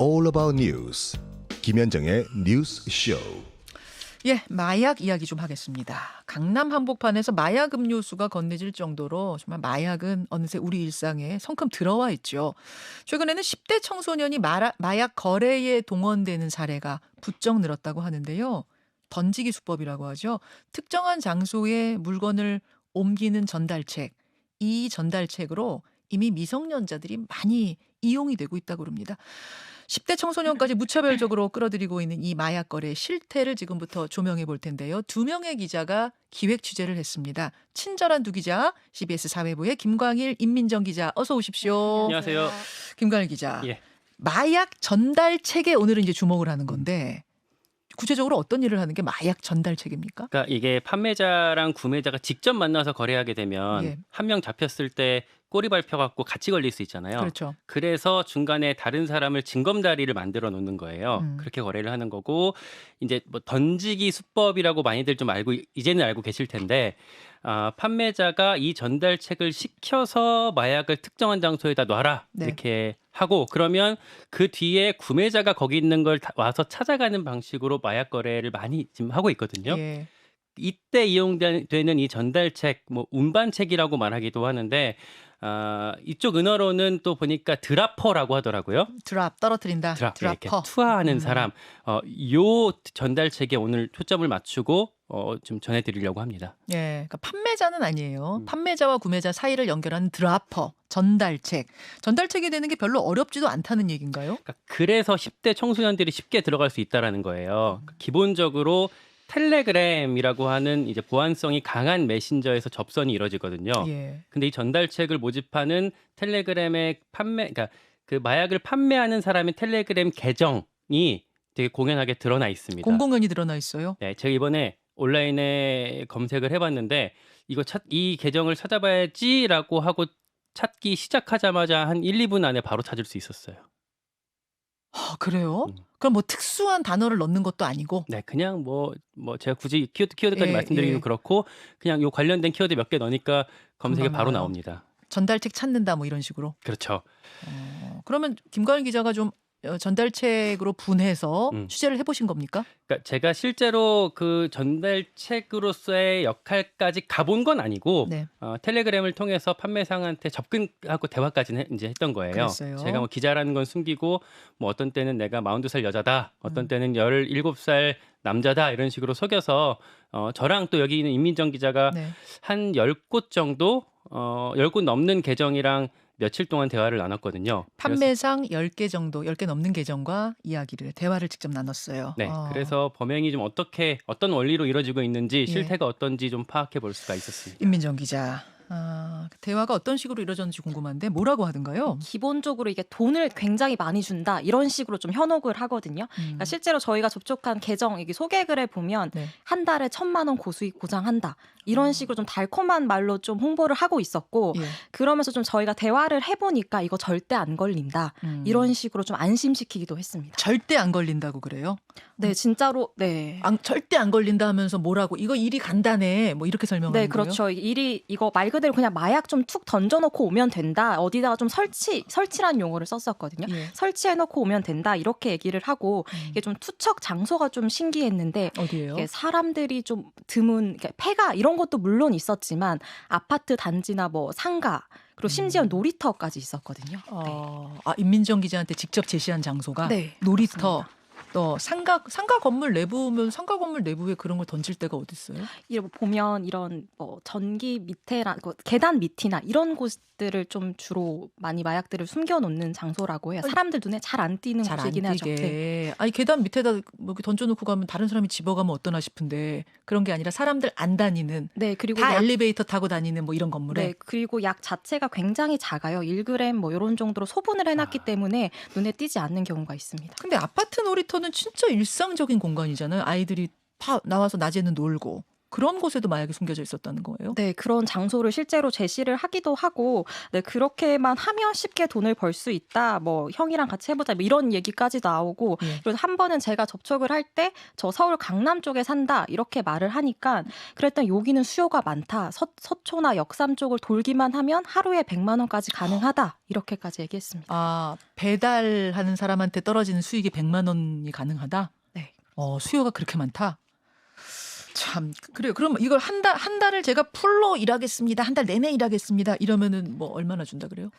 all about news. 김현정의 뉴스 쇼. 예, 마약 이야기 좀 하겠습니다. 강남 한복판에서 마약 음료수가 건네질 정도로 정말 마약은 어느새 우리 일상에 성큼 들어와 있죠. 최근에는 10대 청소년이 마약 거래에 동원되는 사례가 부쩍 늘었다고 하는데요. 던지기 수법이라고 하죠. 특정한 장소에 물건을 옮기는 전달책, 이 전달책으로 이미 미성년자들이 많이 이용이 되고 있다고 합니다. 10대 청소년까지 무차별적으로 끌어들이고 있는 이 마약 거래의 실태를 지금부터 조명해 볼 텐데요. 두 명의 기자가 기획 취재를 했습니다. 친절한 두 기자, CBS 사회부의 김광일, 임민정 기자, 어서 오십시오. 안녕하세요. 김광일 기자. 예. 마약 전달책에 오늘은 이제 주목을 하는 건데 구체적으로 어떤 일을 하는 게 마약 전달책입니까? 그러니까 이게 판매자랑 구매자가 직접 만나서 거래하게 되면 예. 한 명 잡혔을 때 꼬리 밟혀갖고 같이 걸릴 수 있잖아요. 그렇죠. 그래서 중간에 다른 사람을 징검다리를 만들어 놓는 거예요. 그렇게 거래를 하는 거고 이제 뭐 던지기 수법이라고 많이들 좀 이제는 알고 계실 텐데 판매자가 이 전달책을 시켜서 마약을 특정한 장소에다 놔라 네. 이렇게 하고 그러면 그 뒤에 구매자가 거기 있는 걸 와서 찾아가는 방식으로 마약 거래를 많이 지금 하고 있거든요. 예. 이때 이용되는 이 전달책, 뭐 운반책이라고 말하기도 하는데 이쪽 은어로는 또 보니까 드라퍼라고 하더라고요. 드랍 떨어뜨린다. 이렇게 드라퍼. 투하하는 사람. 요 전달책에 오늘 초점을 맞추고 좀 전해드리려고 합니다. 예, 그러니까 판매자는 아니에요. 판매자와 구매자 사이를 연결하는 드라퍼, 전달책. 전달책이 되는 게 별로 어렵지도 않다는 얘기인가요? 그러니까 그래서 10대 청소년들이 쉽게 들어갈 수 있다라는 거예요. 기본적으로 텔레그램이라고 하는 이제 보안성이 강한 메신저에서 접선이 이루어지거든요. 예. 근데 이 전달책을 모집하는 텔레그램의 그러니까 그 마약을 판매하는 사람의 텔레그램 계정이 되게 공연하게 드러나 있습니다. 공공연히 드러나 있어요. 네, 제가 이번에 온라인에 검색을 해봤는데 이 계정을 찾아봐야지라고 하고 찾기 시작하자마자 한 1, 2분 안에 바로 찾을 수 있었어요. 아, 그래요? 그럼 뭐 특수한 단어를 넣는 것도 아니고? 네, 그냥 뭐 제가 굳이 키워드까지 예, 말씀드리기는 예. 그렇고 그냥 요 관련된 키워드 몇 개 넣으니까 검색에 금방 바로 나와요? 나옵니다. 전달책 찾는다 뭐 이런 식으로. 그렇죠. 그러면 김광일 기자가 좀 전달책으로 분해서 음. 취재를 해보신 겁니까? 그러니까 제가 실제로 그 전달책으로서의 역할까지 가본 건 아니고 네. 텔레그램을 통해서 판매상한테 접근하고 대화까지는 이제 했던 거예요. 그랬어요. 제가 뭐 기자라는 건 숨기고 뭐 어떤 때는 내가 42살 여자다, 어떤 때는 17살 남자다 이런 식으로 속여서 저랑 또 여기 있는 임민정 기자가 네. 한 10곳 정도 10곳 넘는 계정이랑 며칠 동안 대화를 나눴거든요. 판매상 10개 정도, 10개 넘는 계정과 대화를 직접 나눴어요. 네, 그래서 범행이 좀 어떤 원리로 이루어지고 있는지 예. 실태가 어떤지 좀 파악해 볼 수가 있었습니다. 임민정 기자. 대화가 어떤 식으로 이루어졌는지 궁금한데 뭐라고 하던가요? 기본적으로 이게 돈을 굉장히 많이 준다 이런 식으로 좀 현혹을 하거든요. 그러니까 실제로 저희가 접촉한 계정 이게 소개글에 보면 네. 한 달에 1,000만 원 고수익 보장한다 이런 식으로 좀 달콤한 말로 좀 홍보를 하고 있었고 예. 그러면서 좀 저희가 대화를 해보니까 이거 절대 안 걸린다 이런 식으로 좀 안심시키기도 했습니다. 절대 안 걸린다고 그래요? 네, 진짜로 네. 절대 안 걸린다 하면서 뭐라고 이거 일이 간단해 뭐 이렇게 설명하는 네, 거예요? 그렇죠. 이거 말 그대로 그냥 마약 좀 툭 던져놓고 오면 된다. 어디다가 좀 설치란 용어를 썼었거든요. 예. 설치해놓고 오면 된다. 이렇게 얘기를 하고 이게 좀 투척 장소가 좀 신기했는데 어디예요? 이게 사람들이 좀 드문 폐가 이런 것도 물론 있었지만 아파트 단지나 뭐 상가 그리고 심지어 놀이터까지 있었거든요. 임민정 기자한테 직접 제시한 장소가 네, 놀이터. 그렇습니다. 또 상가 건물 내부면 상가 건물 내부에 그런 걸 던질 데가 어디 있어요? 이런 보면 이런 뭐 전기 밑에나 계단 밑이나 이런 곳들을 좀 주로 많이 마약들을 숨겨놓는 장소라고 해요. 사람들 눈에 잘 안 띄는 잘 안 곳이긴 하죠. 네. 띄게. 아니 계단 밑에다 뭐 이렇게 던져놓고 가면 다른 사람이 집어가면 어떠나 싶은데 그런 게 아니라 사람들 안 다니는 네, 그리고 다 엘리베이터 타고 다니는 뭐 이런 건물에. 네, 그리고 약 자체가 굉장히 작아요. 1g 뭐 이런 정도로 소분을 해놨기 때문에 눈에 띄지 않는 경우가 있습니다. 근데 아파트 놀이터는 진짜 일상적인 공간이잖아요. 아이들이 다 나와서 낮에는 놀고 그런 곳에도 마약이 숨겨져 있었다는 거예요? 네. 그런 장소를 실제로 제시를 하기도 하고 네 그렇게만 하면 쉽게 돈을 벌 수 있다. 뭐 "형이랑 같이 해 보자." 뭐 이런 얘기까지 나오고 예. 그래서 한 번은 제가 접촉을 할 때 "저 서울 강남 쪽에 산다." 이렇게 말을 하니까 그랬더니 "여기는 수요가 많다. 서초나 역삼 쪽을 돌기만 하면 하루에 100만 원까지 가능하다." 이렇게까지 얘기했습니다. 아, 배달하는 사람한테 떨어지는 수익이 100만 원이 가능하다? 네. 수요가 그렇게 많다? 참 그래요. 그럼 이걸 한 달을 제가 풀로 일하겠습니다. 한 달 내내 일하겠습니다. 이러면은 뭐 얼마나 준다 그래요?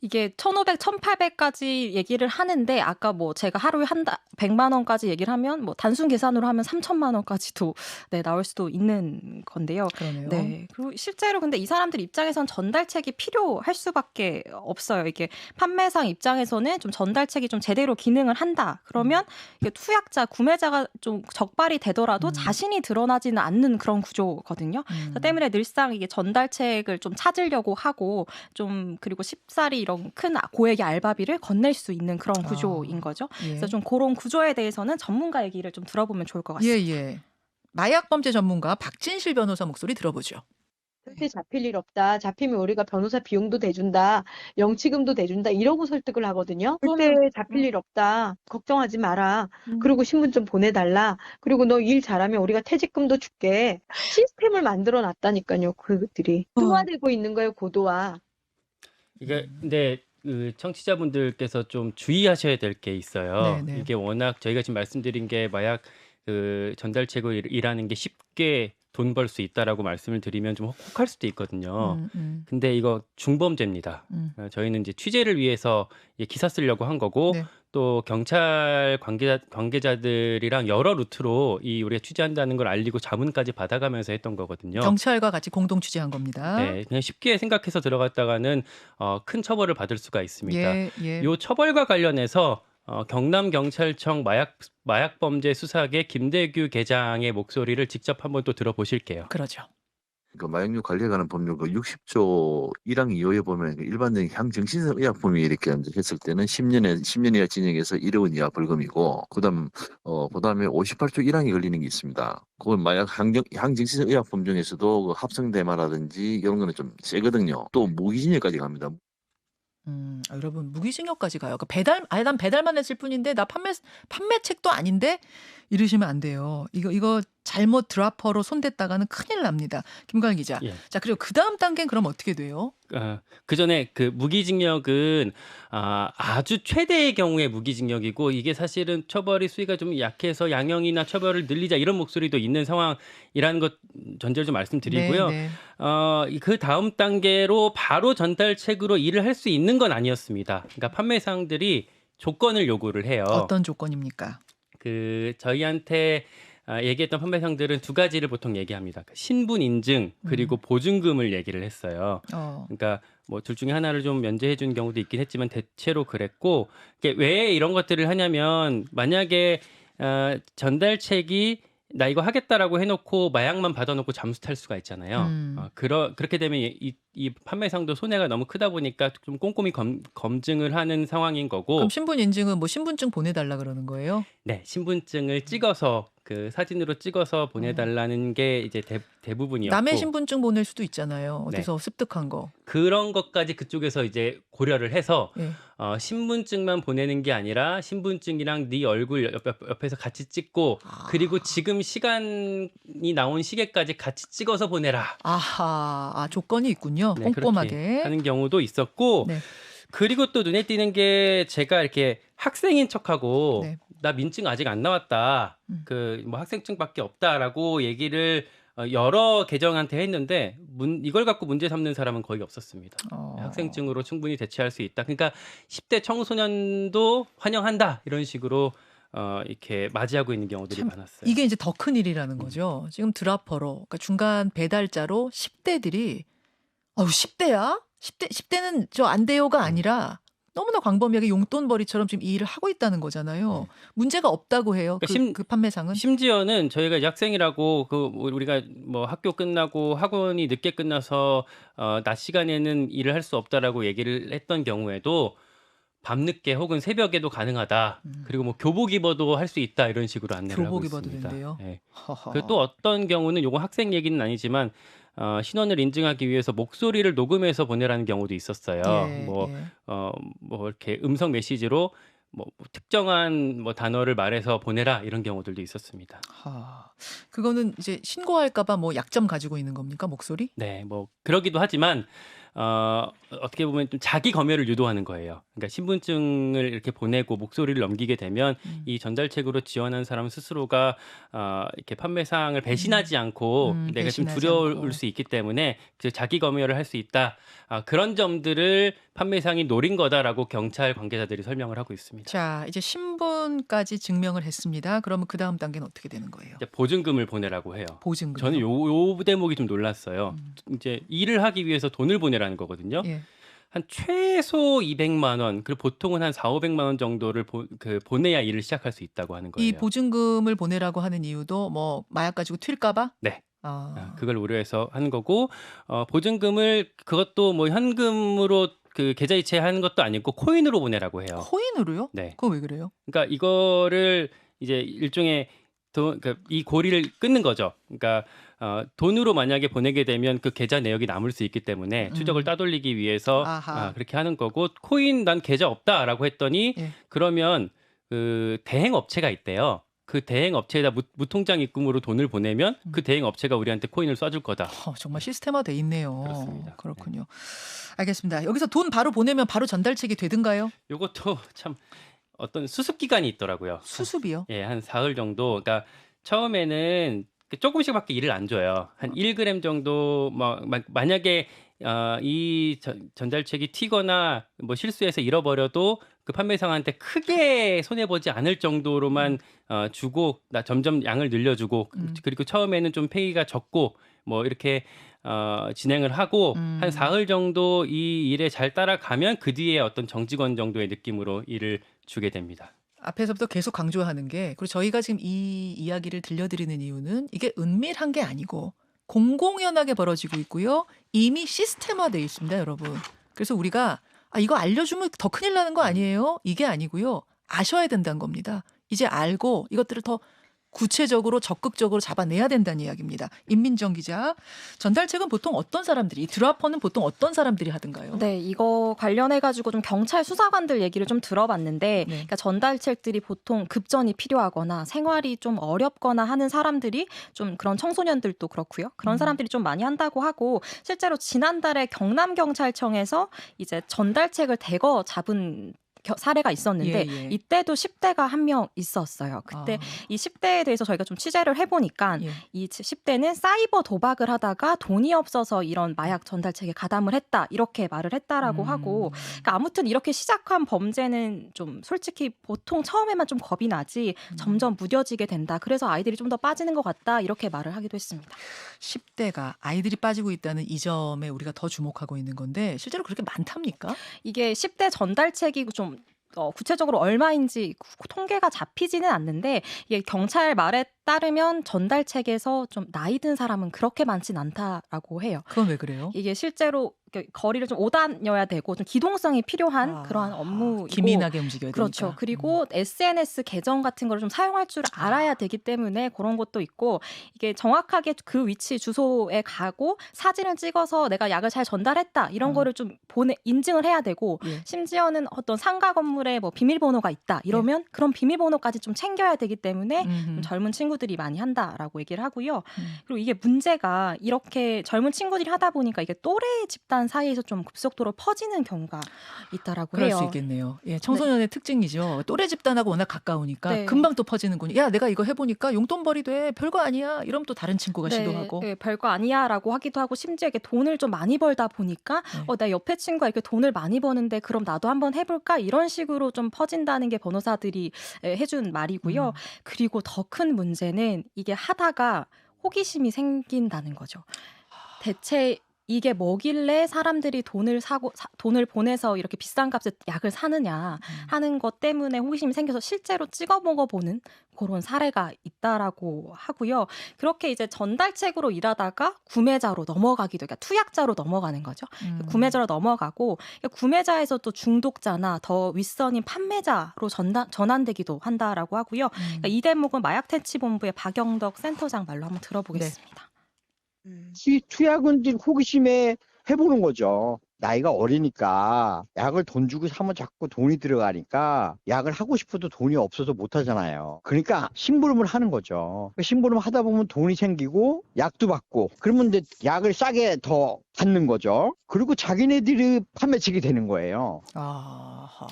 이게 1,500, 1,800까지 얘기를 하는데 아까 뭐 제가 하루에 100만 원까지 얘기를 하면 뭐 단순 계산으로 하면 3천만 원까지도 네 나올 수도 있는 건데요. 그러네요. 네. 그리고 실제로 근데 이 사람들 입장에선 전달책이 필요할 수밖에 없어요. 이게 판매상 입장에서는 좀 전달책이 좀 제대로 기능을 한다. 그러면 이게 투약자, 구매자가 좀 적발이 되더라도 자신이 드러나지는 않는 그런 구조거든요. 그래서 때문에 늘상 이게 전달책을 좀 찾으려고 하고 좀 그리고 쉽사리 이런 큰 고액의 알바비를 건넬 수 있는 그런 구조인 거죠. 예. 그래서 좀 그런 구조에 대해서는 전문가 얘기를 좀 들어보면 좋을 것 같습니다. 예. 마약 범죄 전문가 박진실 변호사 목소리 들어보죠. 절대 잡힐 일 없다. 잡히면 우리가 변호사 비용도 대준다. 영치금도 대준다. 이러고 설득을 하거든요. 절대 잡힐 일 없다. 걱정하지 마라. 그리고 신분증 보내달라. 그리고 너 일 잘하면 우리가 퇴직금도 줄게. 시스템을 만들어 놨다니까요. 그들이. 도화되고 있는 거예요. 고도화. 이게 근데 그 청취자분들께서 좀 주의하셔야 될 게 있어요. 네네. 이게 워낙 저희가 지금 말씀드린 게 마약 그 전달책으로 일하는 게 쉽게 돈 벌 수 있다라고 말씀을 드리면 좀 혹할 수도 있거든요. 근데 이거 중범죄입니다. 저희는 이제 취재를 위해서 기사 쓰려고 한 거고 네. 또 경찰 관계자들이랑 여러 루트로 이 우리가 취재한다는 걸 알리고 자문까지 받아가면서 했던 거거든요. 경찰과 같이 공동 취재한 겁니다. 네, 그냥 쉽게 생각해서 들어갔다가는 큰 처벌을 받을 수가 있습니다. 예. 요 처벌과 관련해서 경남경찰청 마약범죄 수사계 김대규 계장의 목소리를 직접 한번 또 들어보실게요. 그러죠. 그 마약류 관리에 관한 법률 그 60조 1항 2호에 보면 그 일반적인 향정신성 의약품이 이렇게 이제 했을 때는 10년 이하 징역에서 1억 원 이하 벌금이고 그다음에 58조 1항이 걸리는 게 있습니다. 그건 마약 향정신성 의약품 중에서도 그 합성대마라든지 이런 거는 좀 세거든요. 또 무기징역까지 갑니다. 여러분 무기징역까지 가요. 난 배달만 했을 뿐인데 나 판매책도 아닌데 이러시면 안 돼요. 이거 잘못 드라퍼로 손댔다가는 큰일 납니다. 김광희 기자. 예. 자, 그리고 그 다음 단계는 그럼 어떻게 돼요? 그 전에 그 무기징역은 아주 최대의 경우에 무기징역이고 이게 사실은 처벌이 수위가 좀 약해서 양형이나 처벌을 늘리자 이런 목소리도 있는 상황이라는 것 전제를 좀 말씀드리고요. 네. 그 다음 단계로 바로 전달책으로 일을 할 수 있는 건 아니었습니다. 그러니까 판매상들이 조건을 요구를 해요. 어떤 조건입니까? 그 저희한테 얘기했던 판매상들은 두 가지를 보통 얘기합니다. 신분 인증 그리고 보증금을 얘기를 했어요. 그러니까 뭐 둘 중에 하나를 좀 면제해 준 경우도 있긴 했지만 대체로 그랬고 이게 왜 이런 것들을 하냐면 만약에 전달책이 나 이거 하겠다라고 해놓고 마약만 받아놓고 잠수 탈 수가 있잖아요. 그렇게 되면 이 판매상도 손해가 너무 크다 보니까 좀 꼼꼼히 검증을 하는 상황인 거고. 그럼 신분 인증은 뭐 신분증 보내달라 그러는 거예요? 네, 신분증을 찍어서 그 사진으로 찍어서 보내달라는 게 이제 대부분이었고. 남의 신분증 보낼 수도 있잖아요. 어디서 네. 습득한 거. 그런 것까지 그쪽에서 이제 고려를 해서 예. 신분증만 보내는 게 아니라 신분증이랑 네 얼굴 옆에서 같이 찍고 그리고 지금 시간이 나온 시계까지 같이 찍어서 보내라. 아하, 조건이 있군요. 네, 꼼꼼하게. 그렇게 하는 경우도 있었고 네. 그리고 또 눈에 띄는 게 제가 이렇게 학생인 척하고 네. 나 민증 아직 안 나왔다. 그 뭐 학생증밖에 없다라고 얘기를 여러 계정한테 했는데 이걸 갖고 문제 삼는 사람은 거의 없었습니다. 학생증으로 충분히 대체할 수 있다. 그러니까 10대 청소년도 환영한다. 이런 식으로 이렇게 맞이하고 있는 경우들이 많았어요. 이게 이제 더 큰 일이라는 거죠. 지금 드라퍼로, 그러니까 중간 배달자로 10대들이 10대야? 10대는 저 안 돼요가 아니라 너무나 광범위하게 용돈벌이처럼 지금 이 일을 하고 있다는 거잖아요. 문제가 없다고 해요. 그러니까 그 판매상은. 심지어는 저희가 이제 학생이라고 우리가 뭐 학교 끝나고 학원이 늦게 끝나서 낮 시간에는 일을 할 수 없다라고 얘기를 했던 경우에도 밤늦게 혹은 새벽에도 가능하다. 그리고 뭐 교복 입어도 할 수 있다 이런 식으로 안내를 하고 교복 입어도 있습니다. 된대요. 예. 허허. 그리고 또 어떤 경우는 요건 학생 얘기는 아니지만 신원을 인증하기 위해서 목소리를 녹음해서 보내라는 경우도 있었어요. 예, 예. 뭐 이렇게 음성 메시지로 뭐 특정한 뭐 단어를 말해서 보내라 이런 경우들도 있었습니다. 그거는 이제 신고할까 봐 뭐 약점 가지고 있는 겁니까, 목소리? 네, 뭐 그러기도 하지만 어떻게 보면 좀 자기 검열을 유도하는 거예요. 그러니까 신분증을 이렇게 보내고 목소리를 넘기게 되면 이 전달책으로 지원한 사람 스스로가 이렇게 판매상을 배신하지 않고 내가 좀 배신하지 두려울 않고. 수 있기 때문에 그 자기 검열을 할 수 있다. 그런 점들을 판매상이 노린 거다라고 경찰 관계자들이 설명을 하고 있습니다. 자, 이제 신분까지 증명을 했습니다. 그러면 그 다음 단계는 어떻게 되는 거예요? 이제 보증금을 보내라고 해요. 보증금. 저는 요 대목이 좀 놀랐어요. 이제 일을 하기 위해서 돈을 보내라는 거거든요. 예. 한 최소 200만 원, 그리고 보통은 한 4,500만 원 정도를 보내야 일을 시작할 수 있다고 하는 거예요. 이 보증금을 보내라고 하는 이유도 뭐 마약 가지고 튈까 봐? 네. 아. 그걸 우려해서 하는 거고 보증금을 그것도 뭐 현금으로 그 계좌이체 하는 것도 아니고 코인으로 보내라고 해요. 코인으로요? 네. 그거 왜 그래요? 그러니까 이거를 이제 일종의 그러니까 이 고리를 끊는 거죠. 그러니까 돈으로 만약에 보내게 되면 그 계좌 내역이 남을 수 있기 때문에 추적을 따돌리기 위해서 아하. 그렇게 하는 거고 코인 난 계좌 없다라고 했더니 예. 그러면 그 대행 업체가 있대요. 그 대행 업체에다 무통장 입금으로 돈을 보내면 그 대행 업체가 우리한테 코인을 쏴줄 거다. 정말 시스템화돼 있네요. 그렇습니다. 그렇군요. 알겠습니다. 여기서 돈 바로 보내면 바로 전달책이 되든가요? 요것도 참 어떤 수습 기간이 있더라고요. 수습이요? 예, 한 사흘 정도. 그러니까 처음에는 조금씩밖에 일을 안 줘요. 한 1g 정도 만약에 이 전달책이 튀거나 뭐 실수해서 잃어버려도 그 판매상한테 크게 손해 보지 않을 정도로만 주고 점점 양을 늘려주고 그리고 처음에는 좀 페이가 적고 뭐 이렇게 진행을 하고 한 사흘 정도 이 일에 잘 따라가면 그 뒤에 어떤 정직원 정도의 느낌으로 일을 주게 됩니다. 앞에서부터 계속 강조하는 게 그리고 저희가 지금 이 이야기를 들려드리는 이유는 이게 은밀한 게 아니고 공공연하게 벌어지고 있고요. 이미 시스템화되어 있습니다, 여러분. 그래서 우리가 이거 알려주면 더 큰일 나는 거 아니에요? 이게 아니고요. 아셔야 된다는 겁니다. 이제 알고 이것들을 더 구체적으로 적극적으로 잡아내야 된다는 이야기입니다. 임민정 기자, 전달책은 보통 어떤 사람들이, 드라퍼는 보통 어떤 사람들이 하던가요? 네, 이거 관련해가지고 좀 경찰 수사관들 얘기를 좀 들어봤는데, 네. 그러니까 전달책들이 보통 급전이 필요하거나 생활이 좀 어렵거나 하는 사람들이 좀 그런 청소년들도 그렇고요. 그런 사람들이 좀 많이 한다고 하고, 실제로 지난달에 경남경찰청에서 이제 전달책을 대거 잡은 사례가 있었는데 예, 예. 이때도 10대가 한 명 있었어요. 그때 이 10대에 대해서 저희가 좀 취재를 해보니까 예. 이 10대는 사이버 도박을 하다가 돈이 없어서 이런 마약 전달책에 가담을 했다 이렇게 말을 했다라고 하고 그러니까 아무튼 이렇게 시작한 범죄는 좀 솔직히 보통 처음에만 좀 겁이 나지 점점 무뎌지게 된다. 그래서 아이들이 좀 더 빠지는 것 같다 이렇게 말을 하기도 했습니다. 10대가 아이들이 빠지고 있다는 이 점에 우리가 더 주목하고 있는 건데 실제로 그렇게 많답니까? 이게 10대 전달책이 좀 구체적으로 얼마인지 통계가 잡히지는 않는데 이게 경찰 말에 따르면 전달책에서 좀 나이 든 사람은 그렇게 많진 않다라고 해요. 그건 왜 그래요? 이게 실제로 거리를 좀 오다녀야 되고 좀 기동성이 필요한 그러한 업무이고 기민하게 움직여야 그렇죠. 되니까. 그리고 SNS 계정 같은 걸 좀 사용할 줄 알아야 되기 때문에 그런 것도 있고 이게 정확하게 그 위치 주소에 가고 사진을 찍어서 내가 약을 잘 전달했다 이런 거를 좀 인증을 해야 되고 예. 심지어는 어떤 상가 건물에 뭐 비밀번호가 있다 이러면 그런 비밀번호까지 좀 챙겨야 되기 때문에 좀 젊은 친구들이 많이 한다라고 얘기를 하고요. 그리고 이게 문제가 이렇게 젊은 친구들이 하다 보니까 이게 또래 집단 사이에서 좀 급속도로 퍼지는 경우가 있다라고 그럴 해요. 수 있겠네요. 예, 청소년의 특징이죠. 또래 집단하고 워낙 가까우니까 네. 금방 또 퍼지는군요. 야, 내가 이거 해보니까 용돈벌이 돼. 별거 아니야. 이러면 또 다른 친구가 시도하고. 네, 별거 아니야라고 하기도 하고 심지어 이게 돈을 좀 많이 벌다 보니까 네. 나 옆에 친구가 이렇게 돈을 많이 버는데 그럼 나도 한번 해볼까 이런 식으로 좀 퍼진다는 게 변호사들이 해준 말이고요. 그리고 더 큰 문제는 이게 하다가 호기심이 생긴다는 거죠. 대체 이게 뭐길래 사람들이 돈을 보내서 이렇게 비싼 값에 약을 사느냐 하는 것 때문에 호기심이 생겨서 실제로 찍어 먹어보는 그런 사례가 있다라고 하고요. 그렇게 이제 전달책으로 일하다가 구매자로 넘어가기도, 그러니까 투약자로 넘어가는 거죠. 구매자로 넘어가고 구매자에서 또 중독자나 더 윗선인 판매자로 전환되기도 한다라고 하고요. 그러니까 이 대목은 마약퇴치본부의 박영덕 센터장 말로 한번 들어보겠습니다. 이 투약은 이제 호기심에 해보는 거죠. 나이가 어리니까 약을 돈 주고 사면 자꾸 돈이 들어가니까 약을 하고 싶어도 돈이 없어서 못 하잖아요. 그러니까 심부름을 하는 거죠. 심부름 하다 보면 돈이 생기고 약도 받고 그러면 이제 약을 싸게 더 받는 거죠. 그리고 자기네들이 판매책이 되는 거예요. 아하.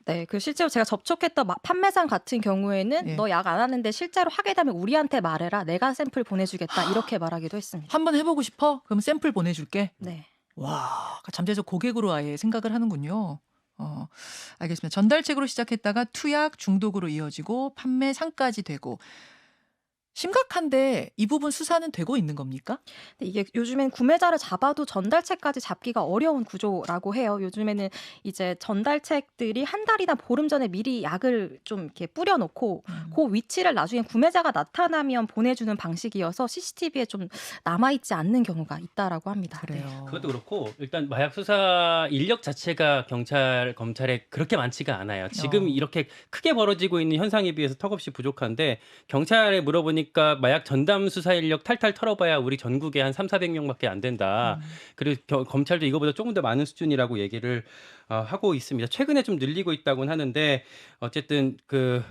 네, 그 실제로 제가 접촉했던 판매상 같은 경우에는 예. 너 약 안 하는데 실제로 하게 되면 우리한테 말해라. 내가 샘플 보내주겠다. 이렇게 말하기도 했습니다. 한번 해보고 싶어? 그럼 샘플 보내줄게. 네. 와, 잠재적 고객으로 아예 생각을 하는군요. 알겠습니다. 전달책으로 시작했다가 투약, 중독으로 이어지고 판매상까지 되고 심각한데 이 부분 수사는 되고 있는 겁니까? 근데 이게 요즘엔 구매자를 잡아도 전달책까지 잡기가 어려운 구조라고 해요. 요즘에는 이제 전달책들이 한 달이나 보름 전에 미리 약을 좀 이렇게 뿌려놓고 그 위치를 나중에 구매자가 나타나면 보내주는 방식이어서 CCTV에 좀 남아있지 않는 경우가 있다라고 합니다. 네. 그래요. 그것도 그렇고 일단 마약 수사 인력 자체가 경찰, 검찰에 그렇게 많지가 않아요. 지금 이렇게 크게 벌어지고 있는 현상에 비해서 턱없이 부족한데 경찰에 물어보니까 마약 전담 수사 인력 탈탈 털어봐야 우리 전국에 한 3,400명밖에 안 된다. 그리고 검찰도 이거보다 조금 더 많은 수준이라고 얘기를 하고 있습니다. 최근에 좀 늘리고 있다고는 하는데 어쨌든 그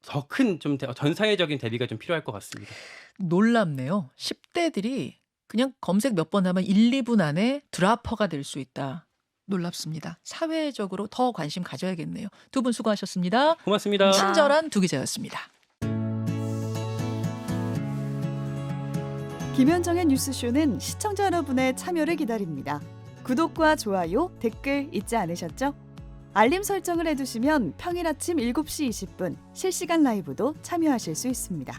더 큰 좀 전 사회적인 대비가 좀 필요할 것 같습니다. 놀랍네요. 10대들이 그냥 검색 몇 번 하면 1, 2분 안에 드라퍼가 될 수 있다. 놀랍습니다. 사회적으로 더 관심 가져야겠네요. 두 분 수고하셨습니다. 고맙습니다. 친절한 두 기자였습니다. 김현정의 뉴스쇼는 시청자 여러분의 참여를 기다립니다. 구독과 좋아요, 댓글 잊지 않으셨죠? 알림 설정을 해두시면 평일 아침 7시 20분 실시간 라이브도 참여하실 수 있습니다.